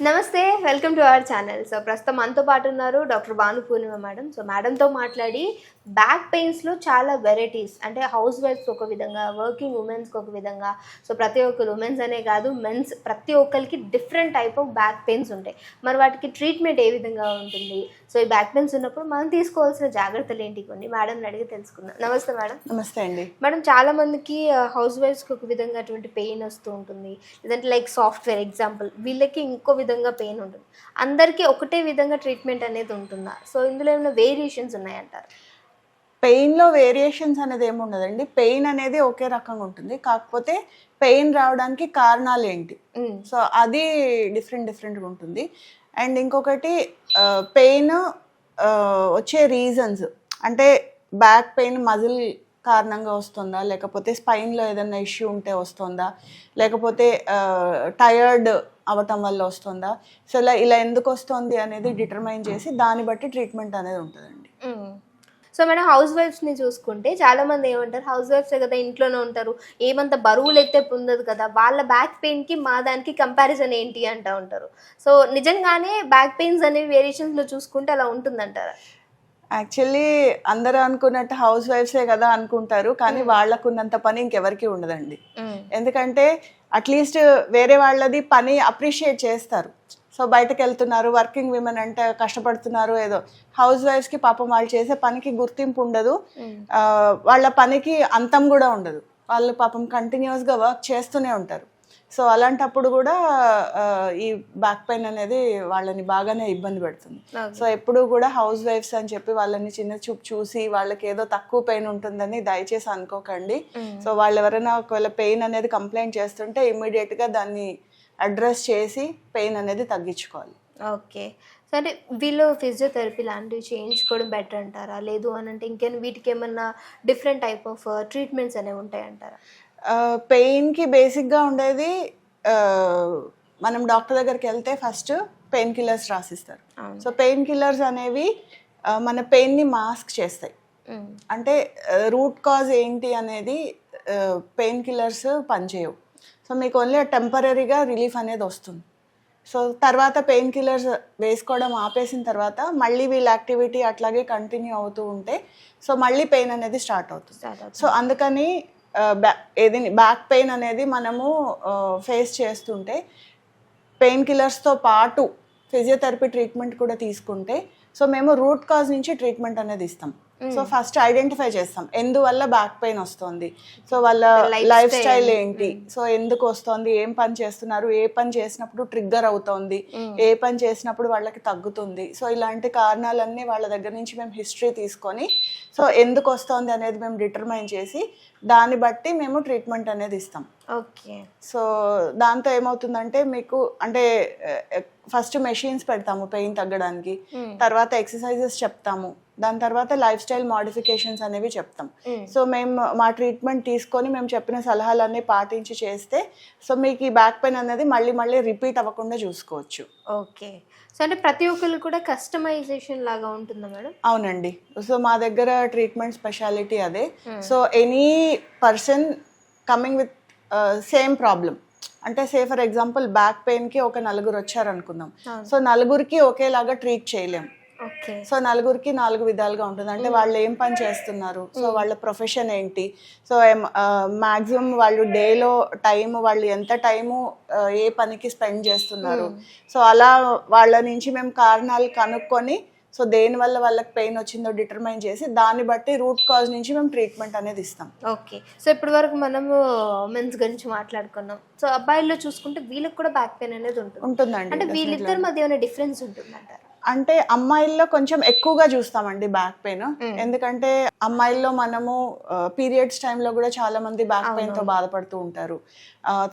నమస్తే, welcome to our channel. So ప్రస్తుతం మనతో పాటు ఉన్నారు డాక్టర్ భాను పూర్ణిమ మేడం. సో మేడంతో మాట్లాడి బ్యాక్ పెయిన్స్లో చాలా వెరైటీస్, అంటే హౌస్ వైఫ్స్కి ఒక విధంగా, వర్కింగ్ ఉమెన్స్కి ఒక విధంగా, సో ప్రతి ఒక్కరు ఉమెన్స్ అనే కాదు మెన్స్ ప్రతి ఒక్కరికి different type of back pains ఉంటాయి. మరి వాటికి ట్రీట్మెంట్ ఏ విధంగా ఉంటుంది, సో ఈ బ్యాక్ పెయిన్స్ ఉన్నప్పుడు మనం తీసుకోవాల్సిన జాగ్రత్తలు ఏంటి కొన్ని మేడంని అడిగి తెలుసుకుందాం. నమస్తే మేడం. నమస్తే అండి. మేడం, చాలా మందికి హౌస్ వైఫ్స్కి ఒక విధంగా అటువంటి పెయిన్ వస్తూ ఉంటుంది, లేదంటే లైక్ సాఫ్ట్వేర్ ఎగ్జాంపుల్, వీళ్ళకి ఇంకో విధంగా పెయిన్ ఉంటుంది. అందరికీ ఒకటే విధంగా ట్రీట్మెంట్ అనేది ఉంటుందా? సో ఇందులో ఏమైనా వేరియేషన్స్ ఉన్నాయంటారు? పెయిన్లో వేరియేషన్స్ అనేది ఏమి ఉండదండి. పెయిన్ అనేది ఒకే రకంగా ఉంటుంది, కాకపోతే పెయిన్ రావడానికి కారణాలు ఏంటి, సో అది డిఫరెంట్గా ఉంటుంది. అండ్ ఇంకొకటి పెయిన్ వచ్చే రీజన్స్, అంటే బ్యాక్ పెయిన్ మజిల్ కారణంగా వస్తుందా, లేకపోతే స్పైన్లో ఏదైనా ఇష్యూ ఉంటే వస్తుందా, లేకపోతే టయర్డ్ అవటం వల్ల వస్తుందా, సో ఇలా ఎందుకు వస్తుంది అనేది డిటర్మైన్ చేసి దాన్ని బట్టి ట్రీట్మెంట్ అనేది ఉంటుందండి. సో మేడం, హౌస్ వైఫ్స్ని చూసుకుంటే చాలా మంది ఏమంటారు, హౌస్ వైఫ్సే కదా, ఇంట్లోనే ఉంటారు, ఏమంత బరువులు అయితే పొందదు కదా, వాళ్ళ బ్యాక్ పెయిన్కి మా దానికి కంపారిజన్ ఏంటి అంటూ ఉంటారు. సో నిజంగానే బ్యాక్ పెయిన్స్ అనేవి వేరియేషన్స్లో చూసుకుంటే అలా ఉంటుందంటారా? యాక్చువల్లీ అందరూ అనుకున్నట్టు హౌస్ వైఫ్సే కదా అనుకుంటారు, కానీ వాళ్ళకు ఉన్నంత పని ఇంకెవరికి ఉండదండి. ఎందుకంటే అట్లీస్ట్ వేరే వాళ్ళది పని అప్రిషియేట్ చేస్తారు. సో బయటకు వెళ్తున్నారు, వర్కింగ్ విమెన్ అంటే కష్టపడుతున్నారు ఏదో. హౌస్ వైఫ్స్కి పాపం వాళ్ళు చేసే పనికి గుర్తింపు ఉండదు, వాళ్ళ పనికి అంతం కూడా ఉండదు. వాళ్ళు పాపం కంటిన్యూస్గా వర్క్ చేస్తూనే ఉంటారు. సో అలాంటప్పుడు కూడా ఈ బ్యాక్ పెయిన్ అనేది వాళ్ళని బాగానే ఇబ్బంది పెడుతుంది. సో ఎప్పుడు కూడా హౌస్ వైఫ్స్ అని చెప్పి వాళ్ళని చిన్న చూపు చూసి వాళ్ళకి ఏదో తక్కువ పెయిన్ ఉంటుందని దయచేసి అనుకోకండి. సో వాళ్ళు ఎవరైనా ఒకవేళ పెయిన్ అనేది కంప్లైంట్ చేస్తుంటే ఇమ్మీడియట్గా దాన్ని అడ్రస్ చేసి పెయిన్ అనేది తగ్గించుకోవాలి. ఓకే. సరే, వీళ్ళు ఫిజియోథెరపీ లాంటివి చేయించుకోవడం బెటర్ అంటారా? లేదు అని అంటే ఇంకేమైనా వీటికి ఏమన్నా డిఫరెంట్ టైప్ ఆఫ్ ట్రీట్మెంట్స్ అనేవి ఉంటాయంటారా? పెయిన్కి బేసిక్గా ఉండేది, మనం డాక్టర్ దగ్గరికి వెళ్తే ఫస్ట్ పెయిన్ కిల్లర్స్ రాసిస్తారు. సో పెయిన్ కిల్లర్స్ అనేవి మన పెయిన్ని మాస్క్ చేస్తాయి. అంటే రూట్ కాజ్ ఏంటి అనేది పెయిన్ కిల్లర్స్ పనిచేయవు. సో మీకు ఓన్లీ టెంపరీగా రిలీఫ్ అనేది వస్తుంది. సో తర్వాత పెయిన్ కిల్లర్స్ వేసుకోవడం ఆపేసిన తర్వాత మళ్ళీ వీళ్ళ యాక్టివిటీ అట్లాగే కంటిన్యూ అవుతూ ఉంటే సో మళ్ళీ పెయిన్ అనేది స్టార్ట్ అవుతుంది. సో అందుకని బ్యాక్ పెయిన్ అనేది మనము ఫేస్ చేస్తుంటే పెయిన్ కిల్లర్స్తో పాటు ఫిజియోథెరపీ ట్రీట్మెంట్ కూడా తీసుకుంటే సో మేము రూట్ కాజ్ నుంచి ట్రీట్మెంట్ అనేది ఇస్తాం. సో ఫస్ట్ ఐడెంటిఫై చేస్తాం ఎందువల్ల బ్యాక్ పెయిన్ వస్తుంది, సో వాళ్ళ లైఫ్ స్టైల్ ఏంటి, సో ఎందుకు వస్తుంది, ఏం పని చేస్తున్నారు, ఏ పని చేసినప్పుడు ట్రిగ్గర్ అవుతుంది, ఏ పని చేసినప్పుడు వాళ్ళకి తగ్గుతుంది. సో ఇలాంటి కారణాలన్నీ వాళ్ళ దగ్గర నుంచి మేము హిస్టరీ తీసుకొని సో ఎందుకు వస్తుంది అనేది మేము డిటర్మైన్ చేసి దాన్ని బట్టి మేము ట్రీట్మెంట్ అనేది ఇస్తాం. ఓకే. సో దాంతో ఏమవుతుందంటే మీకు అంటే ఫస్ట్ మెషిన్స్ పెడతాము పెయిన్ తగ్గడానికి, తర్వాత ఎక్సర్సైజెస్ చెప్తాము, దాని తర్వాత లైఫ్ స్టైల్ మోడిఫికేషన్స్ అనేవి చెప్తాం. సో మేము మా ట్రీట్మెంట్ తీసుకొని మేము చెప్పిన సలహాలన్నీ పాటించి చేస్తే సో మీకు ఈ బ్యాక్ పెయిన్ అనేది మళ్ళీ రిపీట్ అవ్వకుండా చూసుకోవచ్చు. ఓకే. సో అంటే ప్రతి ఒక్కరు కూడా కస్టమైజేషన్ లాగా ఉంటుందా మేడం? అవునండి. సో మా దగ్గర ట్రీట్మెంట్ స్పెషాలిటీ అదే. So any person coming with same problem, అంటే సే ఫర్ ఎగ్జాంపుల్ బ్యాక్ పెయిన్కి ఒక నలుగురు వచ్చారనుకుందాం. సో నలుగురికి ఒకేలాగా ట్రీట్ చేయలేం. సో నలుగురికి 4 విధాలుగా ఉంటుంది. అంటే వాళ్ళు ఏం పని చేస్తున్నారు, సో వాళ్ళ ప్రొఫెషన్ ఏంటి, సో మ్యాక్సిమం వాళ్ళు డేలో టైము, వాళ్ళు ఎంత టైము ఏ పనికి స్పెండ్ చేస్తున్నారు, సో అలా వాళ్ళ నుంచి మేము కారణాలు కనుక్కొని సో దేనివల్ల వాళ్ళకి పెయిన్ వచ్చిందో డిటర్మైన్ చేసి దాన్ని బట్టి రూట్ కాజ్ నుంచి మేము ట్రీట్మెంట్ అనేది ఇస్తాం. ఓకే. సో ఇప్పటి వరకు మనము మెన్స్ గురించి మాట్లాడుకున్నాం. సో అబ్బాయిల్లో చూసుకుంటే వీళ్ళకి కూడా బ్యాక్ పెయిన్ అనేది ఉంటుందండి. అంటే వీళ్ళిద్దరి మధ్య ఏమైనా డిఫరెన్స్ ఉంటుందంటారా? అంటే అమ్మాయిల్లో కొంచెం ఎక్కువగా చూస్తామండి బ్యాక్ పెయిన్. ఎందుకంటే అమ్మాయిల్లో మనము పీరియడ్స్ టైంలో కూడా చాలా మంది బ్యాక్ పెయిన్తో బాధపడుతూ ఉంటారు.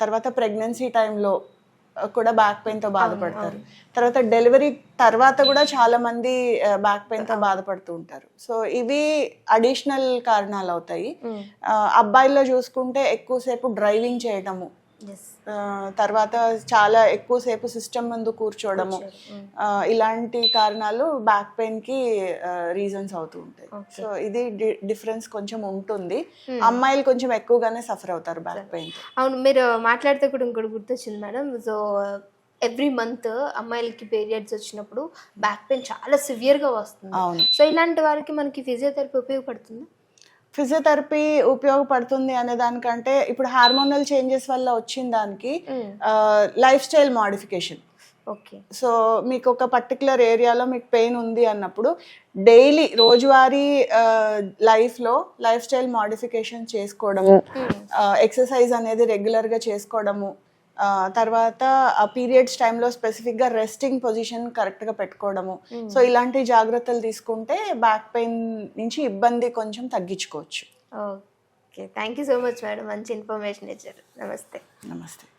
తర్వాత ప్రెగ్నెన్సీ టైంలో కూడా బ్యాక్ పెయిన్తో బాధపడతారు. తర్వాత డెలివరీ తర్వాత కూడా చాలా మంది బ్యాక్ పెయిన్తో బాధపడుతూ ఉంటారు. సో ఇవి అడిషనల్ కారణాలు అవుతాయి. అబ్బాయిల్లో చూసుకుంటే ఎక్కువసేపు డ్రైవింగ్ చేయటము, తర్వాత చాలా ఎక్కువసేపు సిస్టమ్ ముందు కూర్చోవడము, ఇలాంటి కారణాలు బ్యాక్ పెయిన్కి రీజన్స్ అవుతూ ఉంటాయి. సో ఇది డిఫరెన్స్ కొంచెం ఉంటుంది. అమ్మాయిలు కొంచెం ఎక్కువగానే సఫర్ అవుతారు బ్యాక్ పెయిన్. అవును, మీరు మాట్లాడితే కూడా ఇంకోటి గుర్తొచ్చింది మేడం. సో ఎవ్రీ మంత్ అమ్మాయిలకి పీరియడ్స్ వచ్చినప్పుడు బ్యాక్ పెయిన్ చాలా సివియర్గా వస్తుంది. అవును. సో ఇలాంటి వారికి మనకి ఫిజియోథెరపీ ఉపయోగపడుతుంది. ఫిజియోథెరపీ ఉపయోగపడుతుంది అనే దానికంటే ఇప్పుడు హార్మోనల్ చేంజెస్ వల్ల వచ్చిన దానికి life style modification. Okay. So మీకు ఒక పర్టికులర్ ఏరియాలో మీకు పెయిన్ ఉంది అన్నప్పుడు డైలీ రోజువారీ లైఫ్లో లైఫ్ స్టైల్ మోడిఫికేషన్ చేసుకోవడము, ఎక్సర్సైజ్ అనేది రెగ్యులర్గా చేసుకోవడము, తర్వాత ఆ పీరియడ్స్ టైంలో స్పెసిఫిక్గా రెస్టింగ్ పొజిషన్ కరెక్ట్గా పెట్టుకోవడము. సో ఇలాంటి జాగ్రత్తలు తీసుకుంటే బ్యాక్ పెయిన్ నుంచి ఇబ్బంది కొంచెం తగ్గించుకోవచ్చు. Okay, thank you so much madam, మంచి ఇన్ఫర్మేషన్ ఇచ్చారు. నమస్తే. నమస్తే.